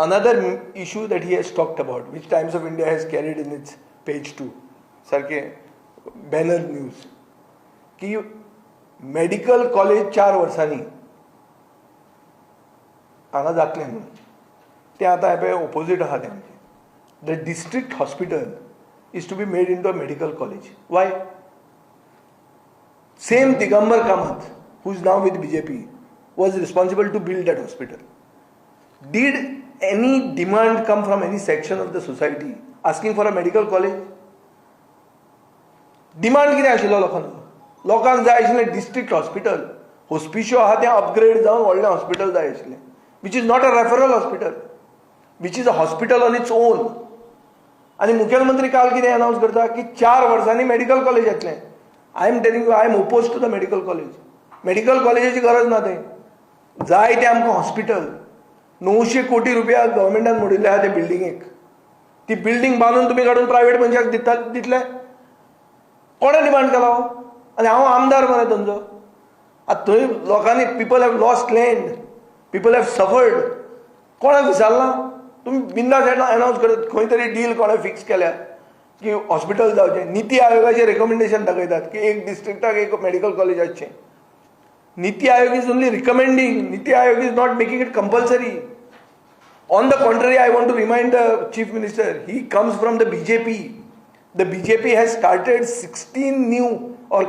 another issue that he has talked about, which Times of India has carried in its page 2, सारखे banner news, की medical college 4 वर्सांनी हांगा जातलें म्हणून तें आतां पळय ओपोजीट आहा तें the district hospital is to be made into a medical college. Why? Same Digambar Kamath, who is now with BJP, was responsible to build that hospital. Did any demand come from any section of the society asking for a medical college? Demand कितें आशिल्लो लोकांक? लोकांक जाय आशिल्लें district hospital, Hospicio आहा तें upgrade जावन व्हडलें हॉस्पिटल जाय आशिल्लें, which is not a referral hospital, which is a hospital on its own. आणि मुख्यमंत्री काल कितें अनाउन्स करता की 4 वर्सांनी मेडिकल कॉलेज येतलें. I am telling you, I am oppose to the medical college. Medical कॉलेजाची गरज ना थंय. जाय तें आमकां हॉस्पिटल. 900 कोटी रुपया गव्हर्मेंटान मोडिल्ले आहा ते बिल्डिंगेक. ती बिल्डींग बांदून तुमी काडून प्रायव्हेट मनशाक दितले? कोणें डिमांड केलो? आनी हांव आमदार मरे थंयचो. आतां थंय लोकांनी people have lost land, people have suffered. कोणाक विचारलां? तुम्ही बिंदास अनाउन्स करत खंय तरी डील कोणें फिक्स केल्या की हॉस्पिटल जावचें. नीती आयोगाचें रेकमेंडेशन दाखयतात की एक डिस्ट्रिक्टाक एक मेडिकल कॉलेज आसचें. नीती Aayog is only recommending. NITI Aayog is not making it compulsory. On the contrary, I want to remind the Chief Minister, he comes from the BJP. The BJP has started 16 new or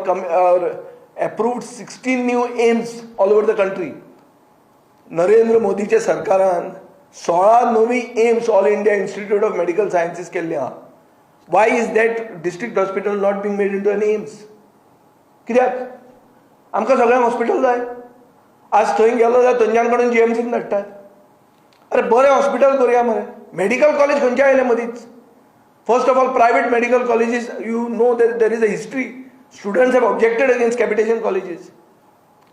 approved 16 new AIIMS all over the country. Narendra मोदीच्या सरकारान 16 नवी AIIMS all India institute of medical sciences केल्ले आहा. Why is that district hospital not being made into an AIIMS? कित्याक? आमकां सगळ्यांक hospital जाय. आज थंय गेलो जाल्यार थंयच्यान कडून जीएमसीन धाडटात. अरे बरें हॉस्पिटल करुया मरे. मेडिकल कॉलेज खंयचे आयले मदींच? First of all, private medical colleges, you know that there is a history. Students have objected against capitation colleges.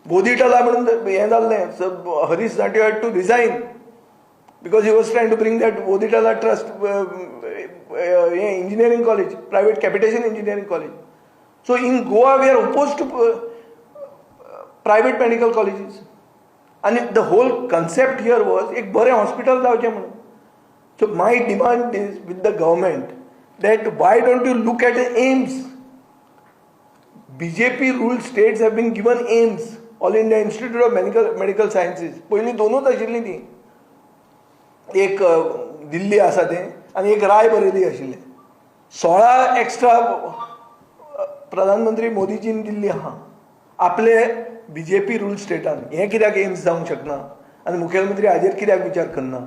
बोधिटला म्हणून हें जाल्लें, Harish Sathe had to resign because he was trying to bring that Bodhitala Trust engineering college, private capitation engineering college. So in Goa we are opposed to private medical colleges, and the whole concept here was एक बरें hospital जावचें म्हणून. So my demand is with the government that why don't you look at AIIMS? BJP ruled states have been given AIIMS, All India Institute of Medical Sciences. पयलीं दोनूच आशिल्लीं ती. एक दिल्ली आसा तें आनी एक रायबरेली आशिल्लें. 16 एक्स्ट्रा प्रधानमंत्री मोदीजीन दिल्ली आहा आपले BJP रूल स्टेटान. हें कित्याक एम्स जावंक शकना आनी मुखेलमंत्री हाजेर कित्याक विचार करना?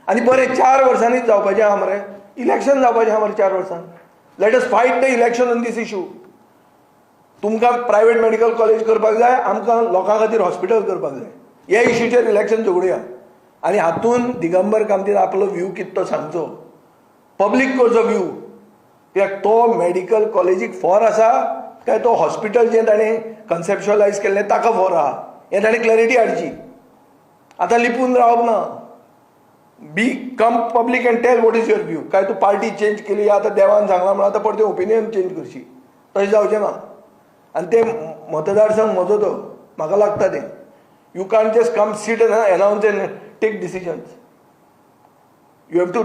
आनी बरें 4 वर्सांनीच जावपाचें आहा मरे. इलेक्शन जावपाचें आहा मरे 4 वर्सान. Let us fight the election on this issue. तुमकां प्रायव्हेट मेडिकल कॉलेज करपाक जाय, आमकां लोकां खातीर हॉस्पिटल करपाक जाय. ह्या इशूचेर इलेक्शन झगडुया. आनी हातून दिगंबर कामतीन आपलो व्यू कितें तो सांगचो, पब्लीक करचो व्यू. कित्याक तो मेडिकल कॉलेजीक फॉर आसा काय तो हॉस्पिटल जें ताणें कन्सेप्च्युअलायज केल्लें ताका फॉर आहा, हें ताणें क्लॅरिटी हाडची. आतां लिपून रावप ना. Be come public and tell what is your view. काय तूं पार्टी चेंज केली, आतां देवान सांगलां म्हणून आतां परतें ओपिनियन चेंज करची, तशें जावचें ना. आनी ते मतदारसंघ म्हजो तो, म्हाका लागता तें. You can't just come seat and announce and take decisions. You have to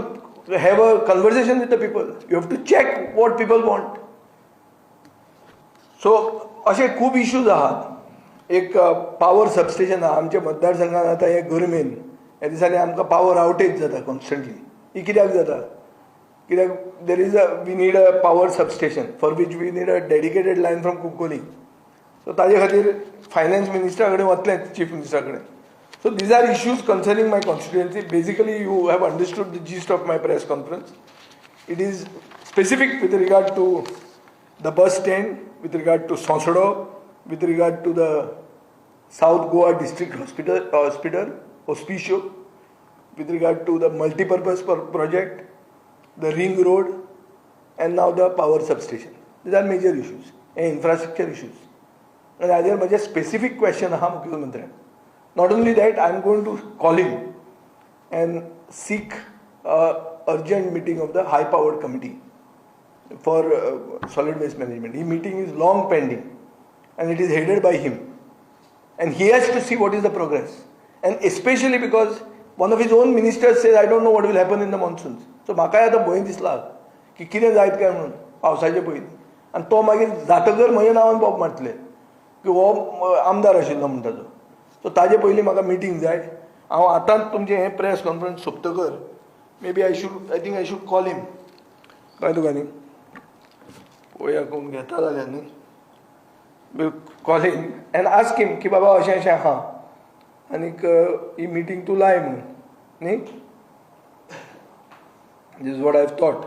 have a conversation with the people. You have to check what people want. So अशे खूब इश्यूज आहात. एक पावर सबस्टेशन आहा आमच्या मतदारसंघात. आतां हे गरमेन ह्या दिसांनी आमकां पावर आउटेज जाता कॉन्स्टंटली. ही कित्याक जाता? कित्याक there is we need a power substation for which we need a dedicated line from Cuncolim. So ताजे खातीर फायनान्स मिनिस्टरा कडेन वतलें, चीफ मिनिस्टरा कडेन. So these are issues concerning my constituency. Basically, you have understood the gist of my press conference. It is specific with regard to the bus stand, with regard to Sonsodo, with regard to the South Goa District Hospital, Hospicio, with regard to the multi-purpose project, the ring road, and now the power substation. These are major issues and infrastructure issues. And there is a specific question aha Mukhyamantri. Not only that, I am going to call him and seek urgent meeting of the high-powered committee for solid waste management. This meeting is long pending and it is headed by him. And he has to see what is the progress. And especially because one of his own ministers says I don't know what will happen in the monsoons. So म्हाकाय आतां भंय दिसला की कितें जायत काय म्हणून पावसाचे पयलीं. आनी तो मागीर जातकर म्हज्या नांवान बोब मारतले की हो आमदार आशिल्लो म्हणटा तो. सो ताजे पयलीं म्हाका मिटींग जाय. हांव आतांच तुमचें हें प्रेस कॉन्फरन्स सोंपतकर may be I think I should call him. कळ्ळें तुका न्ही. पळोवया कोण घेता जाल्यार न्ही. Will call him and ask him की बाबा अशें अशें आहा आनीक ही मिटींग तूं लाय म्हणून न्ही. This is what I have thought.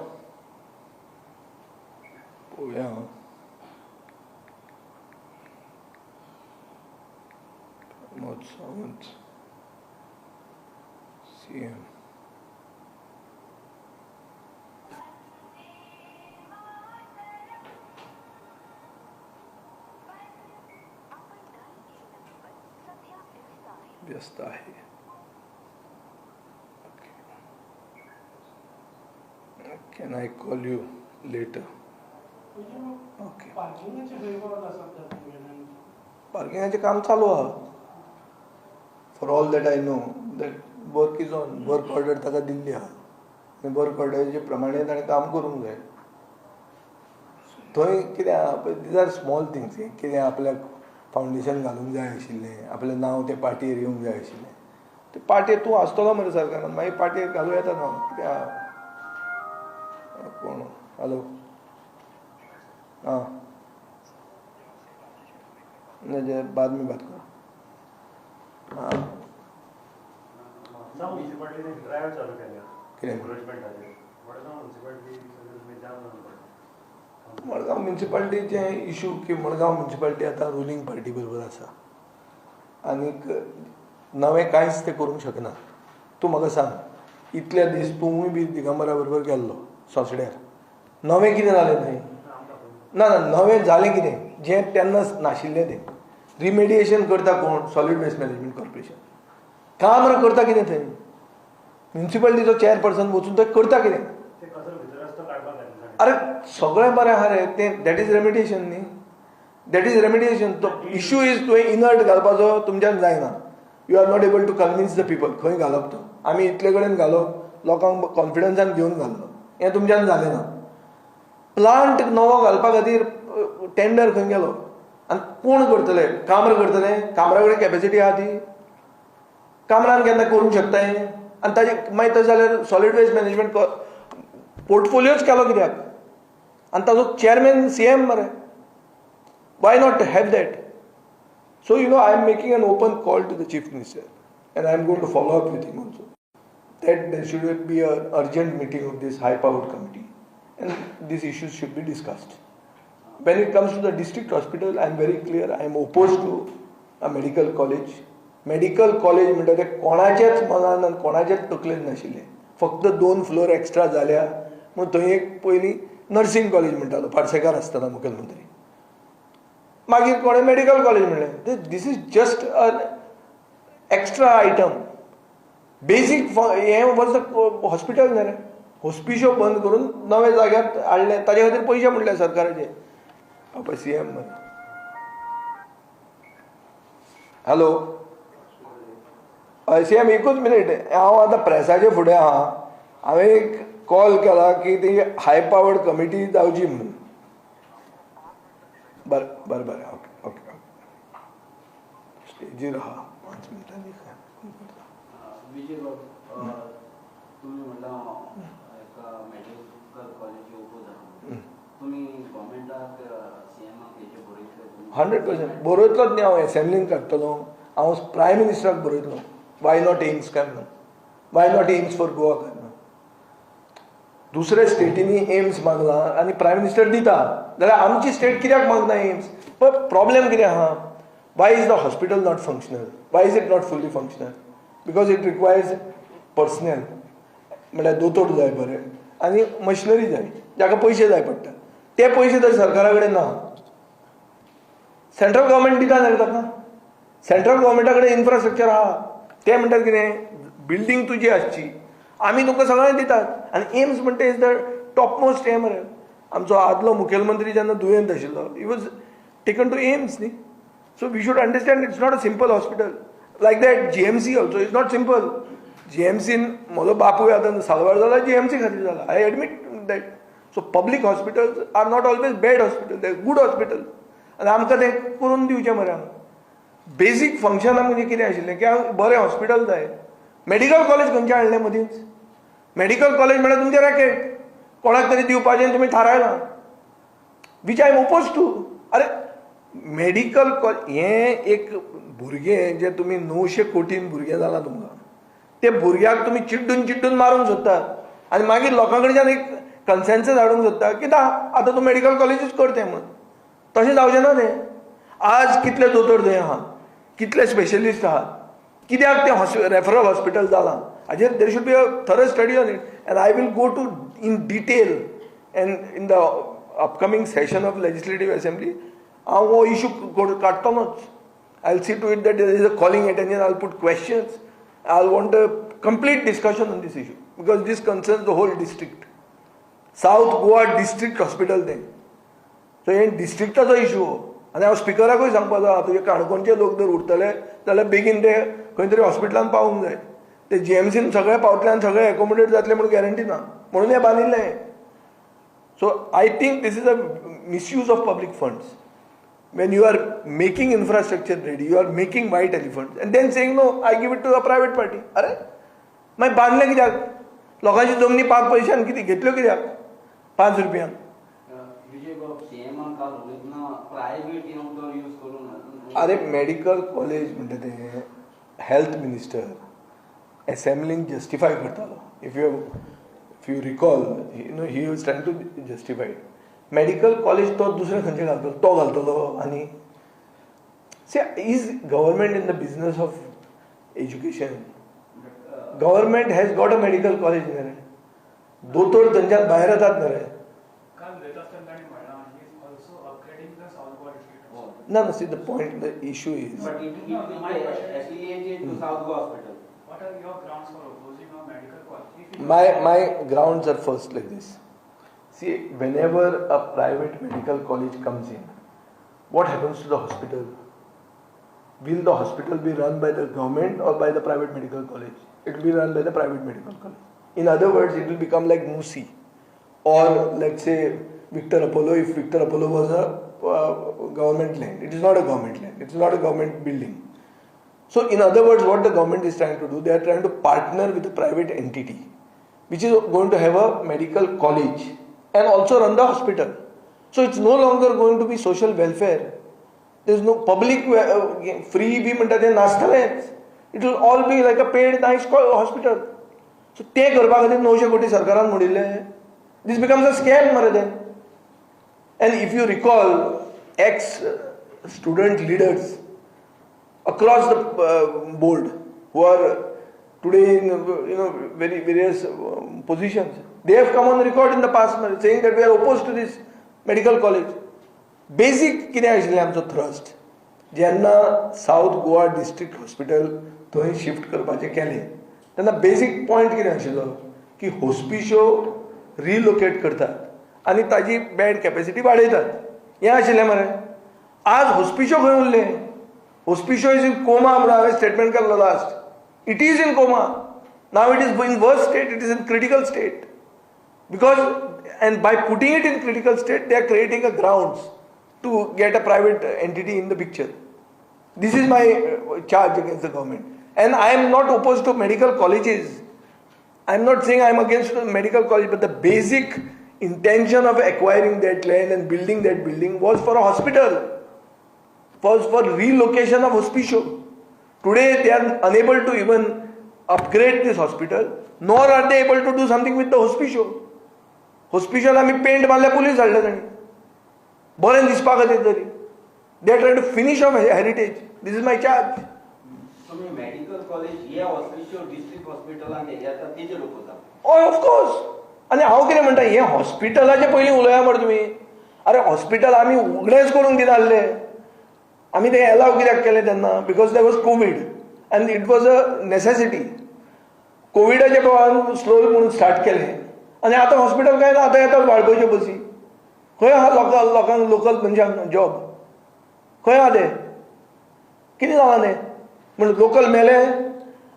पळोवया प्रमोद सावंत CM. व्यस्त आहे. Can I call you later? Okay. पार्किंगाचे काम चालू आहा. For all that I know that work is on. Work order ताका दिल्ली आहा. वर्क ऑर्डराचे प्रमाणे ताणें काम करूंक जाय. थंय कितें आहा पळय दीज आर स्मॉल थिंग्स. कितें आपल्याक फावंडेशन घालूंक जाय आशिल्लें, आपलें नांव ते पाटयेर येवंक जाय आशिल्लें. ते पाटयेर तूं आसतलो मरे सरकारान मागीर पाटयेर घालूं येता नांव. कितें आहा कोण. हॅलो. हाँ बाद में बात करो. हाँ मडगांव म्युनिसिपालिटीचें इशू की मडगांव म्युनिसिपालिटी आतां रुलींग पार्टी बरोबर आसा आनीक नवें कांयच ते करूंक शकना. तूं म्हाका सांग इतले दीस तूंय बी दिगंबरा बरोबर गेल्लो सोंसड्यार. नवें कितें जालें थंय. ना ना नवें जालें कितें जें तेन्ना नाशिल्लें तें. रिमेडिएशन करता कोण. Solid waste management corporation. काम रे करता कितें थंय. म्युनिसिपालिटीचो चेअरपर्सन वचून थंय करता कितें. अरे सगळें बरें आहा रे तें. दॅट इज रेमिडिएशन न्ही. That is remediation. तो इशू इज तुवें इनर्ट घालपाचो तुमच्यान जायना. You are not able to convince the people. खंय घालप तो. आमी इतले कडेन घालो लोकांक कॉन्फिडन्सान घेवन घाल्लो. हें तुमच्यान जालें ना. प्लांट नवो घालपा खातीर टेंडर खंय गेलो आनी कोण करतले. कामर करतले. कामरा कडेन कॅपेसिटी आहा ती. कामरान केन्ना करूंक शकता हें. आनी ताजे मागीर तशें जाल्यार सॉलिड वेस्ट मॅनेजमेंट पोर्टफोलियोच केलो कित्याक. आनी ताजो चेअरमॅन CM मरे. Why not have that. So you know I am making an open call to the chief minister and I am going to follow up with him also that there should be an urgent meeting of this high-powered committee and these issues should be discussed. When it comes to the district hospital, I am very clear. I am opposed to a medical college. Medical college म्हणजे ते कोणाचेच मनान आनी कोणाचेच तकलेन नाशिल्लें. फक्त 2 floor extra जाल्या म्हणून थंय एक पयलीं नर्सिंग कॉलेज म्हणटालो पार्सेकार आसतना मुखेलमंत्री. मागीर कोणें मेडिकल कॉलेज म्हणलें. This is just an extra item. Basic हें वर्स हॉस्पिटल न्ही रे. हॉस्पिशो बंद करून नवे जाग्यार हाडले. ताजे खातीर पयशे म्हणले सरकाराचे. बाबा CM मरे. हॅलो. हय CM एकूच मिनीट. हांव आतां प्रेसाचे फुडें आहा. हांवें एक कॉल केला की ती हाय पावर्ड कमिटी जावची म्हणून. बरें बरें बरें. ओके ओके स्टेजीर आहा 5 मिनटांनी. विजय बाबू तुम्ही म्हणला एका मेडिकल कॉलेज ओपन तुम्ही गव्हर्मेंटाक CMाक हेचे बरयतले. 100% बरयतलोच न्ही. हांव एसेंब्लीन काडटलो. हांव प्रायम मिनिस्टराक बरयतलो. वाय नॉट एम्स काय म्हणून. Why not AIIMS for Goa काय म्हणून. दुसऱ्या स्टेटींनी एम्स मागला आनी प्रायम मिनिस्टर दिता जाल्यार आमची स्टेट कित्याक मागना एम्स. पण प्रॉब्लेम कितें आहा. Why is the hospital not functional. Why is it not fully functional. Because it requires personnel. म्हळ्यार दोतोर जाय बरे आनी मशिनरी जाय जाका पयशे जाय पडटा. ते पयशे तर सरकारा कडेन ना. सेंट्रल गव्हर्मेंट दिता जाल्यार ताका. सेंट्रल गव्हर्मेंटा कडेन इन्फ्रास्ट्रक्चर आहा. ते म्हणटात कितें बिल्डींग तुजी आसची आमी तुमकां सगळें दितात. आनी एम्स म्हणटा इज द टॉप मोस्ट हे मरे. आमचो आदलो मुखेलमंत्री जेन्ना दुयेंत आशिल्लो he was taken to AIIMS न्ही. So we should understand it's not a simple hospital. Like that, GMC also is not simple. GMCन म्हजो बापूय आतां सालवार जाला GMC खातीर जाला. I admit that. So public hospitals are not always bad hospital, they good hospital. आनी आमकां तें करून दिवचें मरे. बेसीक फंक्शनां म्हणजे कितें आशिल्लें की हांव बरें हॉस्पिटल जाय. मेडिकल कॉलेज खंयचें हाडलें मदींच? मेडिकल कॉलेज म्हळ्यार तुमचें रॅकेट, कोणाक तरी दिवपाचें तुमी थारायलां, वीच आय एम ओपोज टू. अरे मेडिकल हें एक भुरगें जें तुमी 900 कोटीन भुरगें जालां तुमकां, ते भुरग्याक तुमी चिड्डून चिड्डून मारूंक सोदतात आनी मागीर लोकां कडच्यान एक कन्सेन्सस हाडूंक सोदता की आतां तूं मेडिकल कॉलेजीच करचें म्हणून. तशें जावचें ना तें. आज कितले दोतोर थंय आहा, कितले स्पेशलिस्ट आहात, कित्याक तें रेफरल हॉस्पिटल जालां हाजेर there should be a thorough study on it. And I will go to in detail and in the upcoming session of legislative assembly हांव हो इशू काडटलोच. I will see to it that there is a calling attention. I will put questions. I will want a complete discussion on this issue because this concerns the whole district. South Goa district hospital तें. So हे डिस्ट्रिक्टाचो issue हो. आनी हांव स्पिकराकूय सांगपाचो आहा तुजे काणकोणचे लोक जर उरतले जाल्यार बेगीन ते खंय तरी हॉस्पिटलान पावूंक जाय. ते GMCन सगळे पावतले आनी सगळे एकोमोडेट जातले म्हणून गॅरंटी ना, म्हणून हें बांदिल्लें. So I think this is a misuse of public funds. When you are making infrastructure ready, you are making white elephants, and then saying no, I give it to a private party. अरे मागीर बांदलें कित्याक? लोकांची जमनी 5 पयशांक कितें घेतल्यो कित्याक? 5 रुपयांक. विजय बाब सीएमान काल उलयतना प्रायवेट तो यूज करून. अरे मेडिकल कॉलेज म्हणटा तें हेल्थ मिनिस्टर असेंब्लीन जस्टिफाय करतालो. If you recall he was trying to justify. Medical college तो दुसरे खंयचे घालतलो, तो घालतलो. आनी see is government in the business of education? Government has got a medical college न्ही रे. दोतोर थंयच्यान भायर येतात न्ही रे. No, see the point, the issue is. But it might affiliate to South Goa Hospital. What are your grounds for opposing a medical college? My grounds are first like this. See, whenever a private medical college comes in, what happens to the hospital? Will the hospital be run by the government or by the private medical college? It will be run by the private medical college. In other words, it will become like Musi, or let's say Victor Apollo. If Victor Apollo was a government land, it is not a government land. It is not a government building. So, in other words, what the government is trying to do, they are trying to partner with a private entity, which is going to have a medical college and also run the hospital. So it's no longer going to be social welfare. There is no public free bhi म्हणटा तें नासतलेंच. It will all be like a paid nice hospital. So ते करपा खातीर 900 कोटी सरकारान मोडिल्ले. This becomes a scam मरे then. And if you recall, ex-student leaders across the board who are today in very various positions, they have come on the record in the past saying that we are opposed to this medical college. Basic कितें आशिल्लें आमचो thrust. जेन्ना south Goa district hospital थंय shift करपाचें केलें तेन्ना बेसीक point कितें आशिल्लो की हॉस्पिशो रिलोकेट करतात आनी ताजी बेड कॅपेसिटी वाडयतात. हें आशिल्लें मरे. आज हॉस्पिशो खंय उरलें? हॉस्पिशो इज इन कोमा म्हणून हांवें स्टेटमेंट केल्लो last. It is in coma. Now it is in worst state. It is in critical state. Because, and by putting it in critical state, they are creating a grounds to get a private entity in the picture. This is my charge against the government. And I am not opposed to medical colleges. I am not saying I am against the medical college, but the basic intention of acquiring that land and building that building was for a hospital, was for relocation of hospital. Today they are unable to even upgrade this hospital, nor are they able to do something with the hospital. Hospital आमी paint मारल्या police हाडले तांणी बरें दिसपा खातीर तरी. They are trying to finish off heritage. This is my charge. तुम्ही medical college हे हॉस्पिटल डिस्ट्रिक्ट हॉस्पिटलान येता तेजेर ओपोता? हय ऑफकोर्स. आनी हांव कितें म्हणटा हें हॉस्पिटलाचें पयलीं उलया मरे तुमी. अरे हॉस्पिटल आमी उगडेंच करूंक दिना आसले. आमी तें एलाव कित्याक केलें तेन्ना? बिकॉज देर वॉज कोवीड आनी इट वॉज अ नेसेसिटी. कोविडाच्या प्रमाण स्लो म्हणून स्टार्ट केलें आनी आतां हॉस्पिटल काय ना. आतां येतात वाळपयचे बसी. खंय आहा लोकांक लोकल मनशांक जॉब? खंय आहा ते? कितें जालां तें? म्हणून लोकल मेले.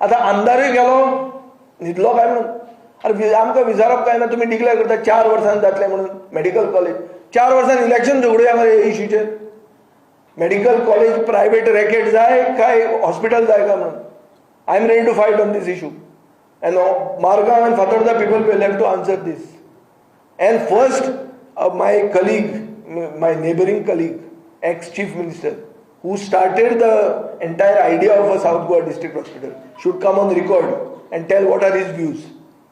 आतां आमदारूय गेलो न्हिदलो काय म्हणून? अरे आमकां विचारप काय ना, तुमी डिक्लेअर करता 4 वर्सांनी जातलें म्हणून मेडिकल कॉलेज. 4 वर्सांनी इलेक्शन झगडुया मरे हे इश्यूचेर. मेडिकल कॉलेज प्रायव्हेट रॅकेट जाय काय हॉस्पिटल जाय काय म्हणून? I am ready to fight on this issue. And Margam and Fatarda people will have to answer this. And first, my colleague, my neighboring colleague, ex-chief minister, who started the entire idea of a South Goa district hospital, should come on record and tell what are his views.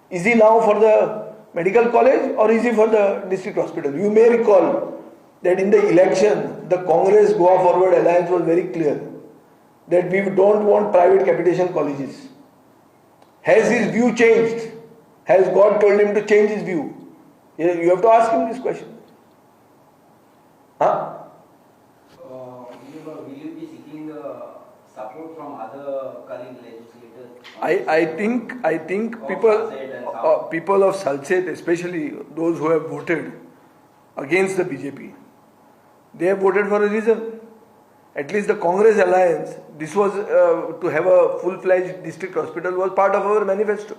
Is he now for the medical college or is he for the district hospital? You may recall that in the election, the Congress Goa Forward Alliance was very clear that we don't want private capitation colleges. Has his view changed? Has God told him to change his view? You have to ask him this question. Huh? Will you be seeking the support from other current legislators? I think people of Salcete, especially those who have voted against the BJP, they have voted for a reason. At least the Congress alliance, this was to have a full-fledged district hospital was part of our manifesto.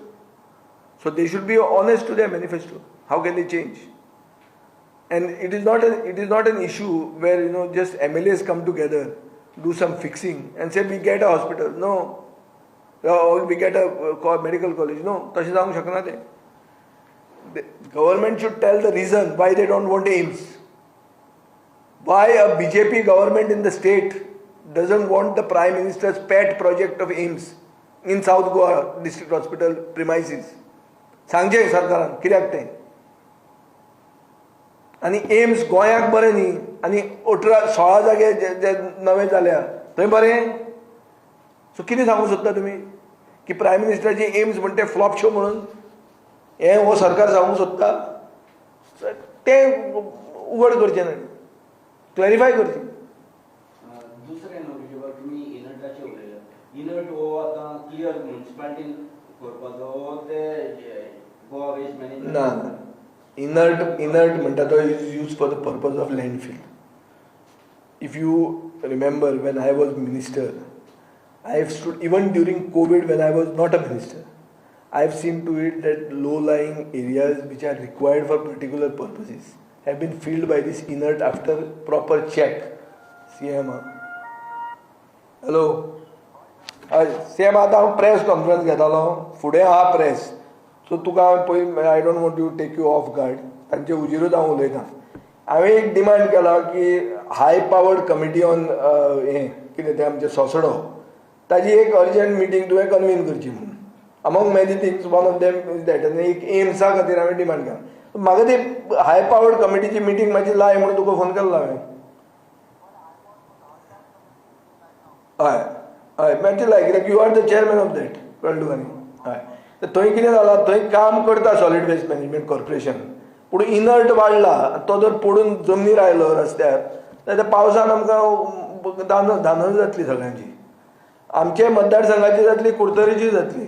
So they should be honest to their manifesto. How can they change? And it is not an issue where just MLAs come together, do some fixing and say we get a hospital. No. Or we get a medical college. No. तशें जावंक शकना तें. The government should tell the reason why they don't want AIIMS. Why a BJP government in the state doesn't want the Prime Minister's pet project of AIIMS in South Goa District Hospital premises? सांगचें सरकारान कित्याक तें. आनी AIIMS गोंयाक बरें न्ही आनी 16 जागे जे नवे जाल्या थंय बरें. सो कितें सांगूंक सोदता तुमी की प्रायम मिनिस्टराची एम्स म्हणटा तें फ्लॉप शो म्हणून हें हो सरकार सांगूंक सोदता? तें उघड करचें न्हय, क्लॅरिफाय करची. दुसरें न्हू तुमी इनर्टाचेर उलयल्या. इनर्ट हो आतां क्लियर म्युनिसिपालिटीन करपाचो ते गोवा वेस्ट मॅनेजमेंट ना. इनर्ट म्हणटा तो is use for the purpose of landfill. If you remember when I was minister, I have stood even during COVID when I was not a minister. I have seen to it that low-lying areas which are required for particular purposes have been filled by this inert after proper check. CM. Hello. CM आता हांव press conference घेतालो. फुडें आहा press. So तुका पळय I don't want to take you off guard. तांचे उजिरूच हांव उलयतां. हांवें एक डिमांड केला की हाय पावर्ड कमिटी ऑन हें कितें तें आमचें सोसडो ताजी एक अर्जंट मिटींग तुवें कन्वीन करची म्हणून. Among many things one of them is that. आनी एक एम्सा खातीर हांवें डिमांड केला. म्हाका ती हाय पावर्ड कमिटीची मिटींग म्हाजी लाय म्हणून तुका फोन केल्लो हांवें. हय हय मातशी लाय कित्याक you are the chairman of that. कळ्ळें तुका न्ही? हय. थंय कितें जालां, थंय काम करता सॉलीड वेस्ट मॅनेजमेंट कॉर्पोरेशन, पूण इनर्ट वाडला. तो जर पडून जमनीर आयलो रस्त्यार जाल्यार पावसान आमकां धांदळ जातली सगळ्यांची. आमचे मतदारसंघाची जातली, कुडतरेची जातली.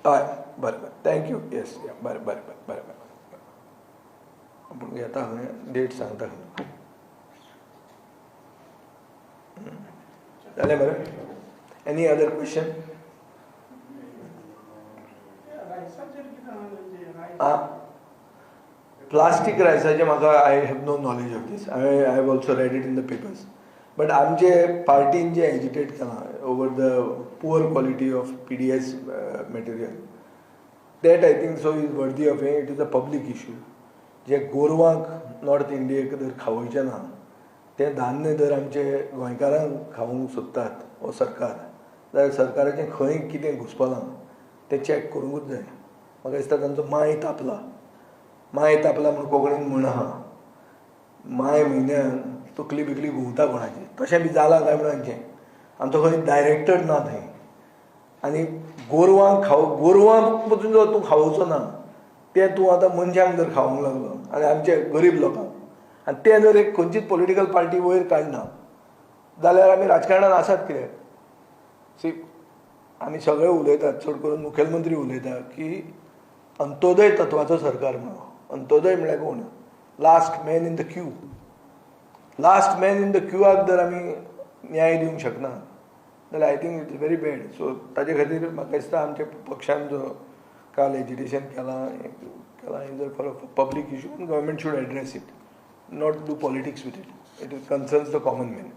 हय बरें बरें थँक्यू. येस बरें बरें बरें बरें बरें. आपूण घेता खंय डेट सांगता खंय. जालें बरें. Any other question? आं प्लास्टीक रायसाचें म्हाका I have no knowledge of this. I have also read it in the papers. But आमचे पार्टीन जे एजिटेट केलां over the poor quality of PDS material, that I think so is worthy of it is a public issue. जे गोरवांक north इंडियेक जर खावोवचें ना तें धान्य जर आमचे गोंयकारांक खावूंक सोदतात हो सरकार, जाल्यार सरकाराचें खंय कितें घुसपलां तें चॅक करूंकूच जाय. म्हाका दिसता तांचो माय तापला म्हणून कोंकणीन म्हण आहा. माय म्हयन्यान तकली बिकली घुंवता कोणाची. तशें बी जालां काय म्हणून हांचें. आमचो खंय डायरेक्टर ना थंय. आनी गोरवांक पसून जर तूं खावोवचो ना तें तूं आतां मनशांक जर खावंक लागलो आनी आमचे गरीब लोकांक, आनी तें जर एक खंयचीच पॉलिटिकल पार्टी वयर काडना जाल्यार आमी राजकारणांत आसात कित्याक? सी आमी सगळे उलयतात, चड करून मुखेलमंत्री उलयता की अंत्योदय तत्वाचो सरकार म्हणून. अंत्योदय म्हळ्यार कोण? Last man in the queue. Last man in the क्यूआक जर आमी न्याय दिवंक शकना जाल्यार I think it's very bad. So ताजे खातीर म्हाका दिसता आमच्या पक्षान जो काल एजिटेशन केलां is for public issue, government should address it, not do politics with it. It concerns the common man.